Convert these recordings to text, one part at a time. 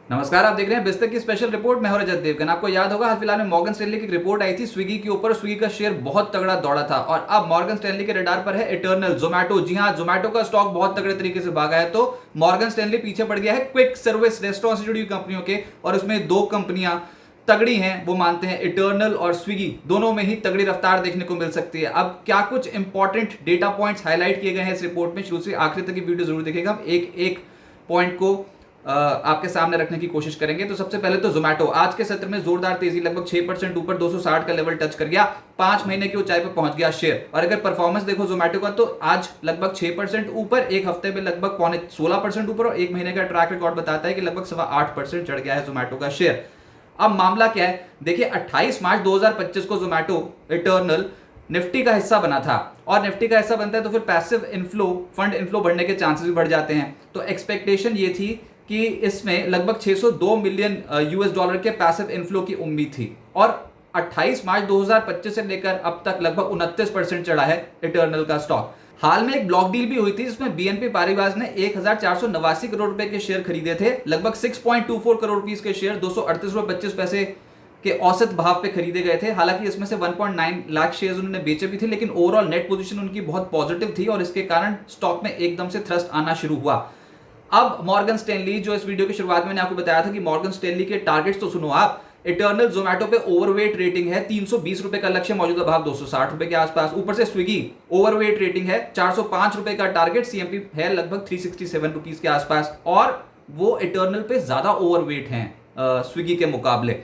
नमस्कार, आप देख रहे हैं बिस्तक की स्पेशल रिपोर्ट। मैं हूं रजत देवगन। आपको याद होगा हाल फिलहाल में मॉर्गन स्टैनली की एक रिपोर्ट आई थी स्विगी के ऊपर। स्विगी का शेयर बहुत तगड़ा दौड़ा था और अब मॉर्गन स्टैनली के रडार पर है इटर्नल, जोमैटो। जी हां, जोमैटो का स्टॉक बहुत तगड़े तरीके से भागा है, तो मॉर्गन स्टैनली पीछे पड़ गया है क्विक सर्विस रेस्टोरेंट से जुड़ी हुई कंपनियों के, और उसमें दो कंपनियां तगड़ी हैं। वो मानते हैं इटर्नल और स्विगी, दोनों में ही तगड़ी रफ्तार देखने को मिल सकती है। अब क्या कुछ इंपॉर्टेंट डेटा पॉइंट्स हाईलाइट किए गए हैं इस रिपोर्ट में, शुरू से आखिर तक की वीडियो जरूर देखिएगा। हम एक एक पॉइंट को आपके सामने रखने की कोशिश करेंगे। तो सबसे पहले तो जोमैटो आज के सत्र में जोरदार तेजी, लगभग 6% ऊपर 260 का लेवल टच कर गया। 5 महीने की ऊंचाई पर पहुंच गया शेयर। और अगर परफॉर्मेंस देखो जोमैटो का, तो आज लगभग 6% ऊपर, एक हफ्ते में लगभग 16% ऊपर, और एक महीने का ट्रैक रिकॉर्ड बताता है कि लगभग 8.25% चढ़ गया है जोमैटो का शेयर। अब मामला क्या है, देखिए 28 मार्च 2025 को जोमैटो इटर्नल निफ्टी का हिस्सा बना था, और निफ्टी का हिस्सा बनता है तो फिर पैसिव इनफ्लो, फंड इनफ्लो बढ़ने के चांसेस भी बढ़ जाते हैं। तो एक्सपेक्टेशन ये थी कि इसमें लगभग 602 मिलियन यूएस डॉलर के पैसिव इनफ्लो की उम्मीद थी, और 28 मार्च 2025 से लेकर अब तक लगभग 29% चढ़ा है इटर्नल का स्टॉक। हाल में एक ब्लॉक डील भी हुई थी जिसमें बीएनपी पारिवास ने 1489 करोड़ रुपए के शेयर खरीदे थे। लगभग 6.24 करोड़ रुपीस के शेयर 238 रुपए 25 पैसे के औसत भाव पे खरीदे गए थे। हालांकि इसमें से 1.9 लाख शेयर्स उन्होंने बेचे भी थे, लेकिन ओवरऑल नेट पोजीशन उनकी बहुत पॉजिटिव थी, और इसके कारण स्टॉक में एकदम से थ्रस्ट आना शुरू हुआ। अब मॉर्गन स्टैनली, जो इस वीडियो की शुरुआत में मैंने आपको बताया था कि मॉर्गन स्टैनली के टारगेट्स तो सुनो आप। इटर्नल जोमैटो पे ओवरवेट रेटिंग है, 320 रुपए का लक्ष्य, मौजूदा भाव 260 रुपए के आसपास। ऊपर से स्विगी ओवरवेट रेटिंग है, 405 रुपए का टारगेट, सीएमपी है लगभग 367 रुपीज के आसपास, और वो इटर्नल पे ज्यादा ओवरवेट हैं स्विगी के मुकाबले।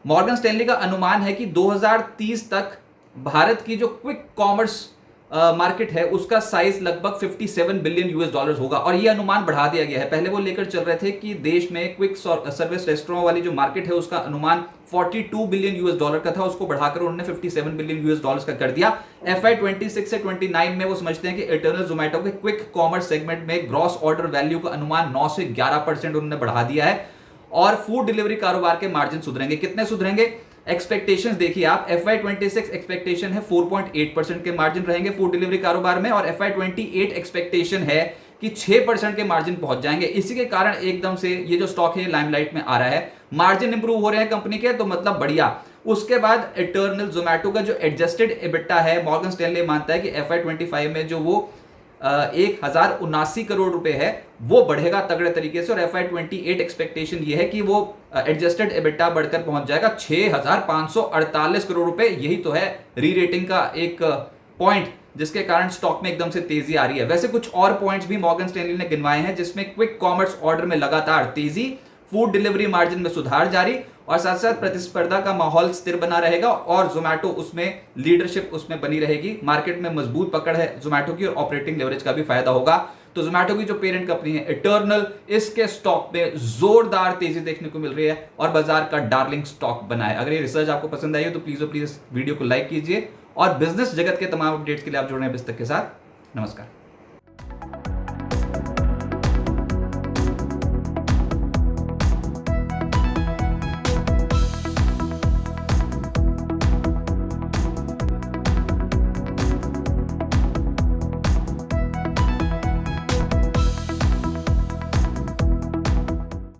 मॉर्गन स्टैनली का अनुमान है कि 2030 तक भारत की जो क्विक कॉमर्स मार्केट है उसका साइज लगभग 57 बिलियन यूएस डॉलर्स होगा, और यह अनुमान बढ़ा दिया गया है। पहले वो लेकर चल रहे थे कि देश में क्विक सर्विस रेस्टोरेंट वाली जो मार्केट है उसका अनुमान 42 बिलियन यूएस डॉलर का था, उसको बढ़ाकर उन्होंने 57 बिलियन यूएस डॉलर्स का कर दिया। FY 26 से 29 में वो समझते हैं कि इटर्नल जोमैटो के क्विक कॉमर्स सेगमेंट में ग्रॉस ऑर्डर वैल्यू का अनुमान 9 से 11% उन्होंने बढ़ा दिया है, और फूड डिलीवरी कारोबार के मार्जिन सुधरेंगे। कितने सुधरेंगे? एक्सपेक्टेशंस देखिए आप, FY 26 एक्सपेक्टेशन है 4.8% के मार्जिन रहेंगे फूड डिलीवरी कारोबार में, और FY 28 एक्सपेक्टेशन है कि 6% के मार्जिन पहुंच जाएंगे। इसी के कारण एकदम से ये जो स्टॉक है लाइमलाइट में आ रहा है। मार्जिन इंप्रूव हो रहे हैं कंपनी के, तो मतलब बढ़िया। उसके बाद इटर्नल जोमैटो का जो एडजस्टेड एबिटा है, मॉर्गन स्टैनली मानता है कि FY 25 में जो वो 1079 करोड़ रुपए है वो बढ़ेगा तगड़े तरीके से, और FY 28 एक्सपेक्टेशन ये है कि वो एडजस्टेड एबिटा बढ़कर पहुंच जाएगा 6548 करोड़ रुपए। यही तो है री रेटिंग का एक पॉइंट जिसके कारण स्टॉक में एकदम से तेजी आ रही है। वैसे कुछ और पॉइंट्स भी मॉर्गन स्टैनली ने गिनवाए हैं, जिसमें क्विक कॉमर्स ऑर्डर में लगातार तेजी, फूड डिलीवरी मार्जिन में सुधार जारी, और साथ साथ प्रतिस्पर्धा का माहौल स्थिर बना रहेगा, और जोमैटो उसमें लीडरशिप उसमें बनी रहेगी। मार्केट में मजबूत पकड़ है जोमैटो की, और ऑपरेटिंग लेवरेज का भी फायदा होगा। तो जोमैटो की जो पेरेंट कंपनी है इटर्नल, इसके स्टॉक में जोरदार तेजी देखने को मिल रही है, और बाजार का डार्लिंग स्टॉक बना है। अगर ये रिसर्च आपको पसंद आई हो तो प्लीज वीडियो को लाइक कीजिए, और बिजनेस जगत के तमाम अपडेट्स के लिए आप जुड़ रहे हैं बिस्तक के साथ। नमस्कार।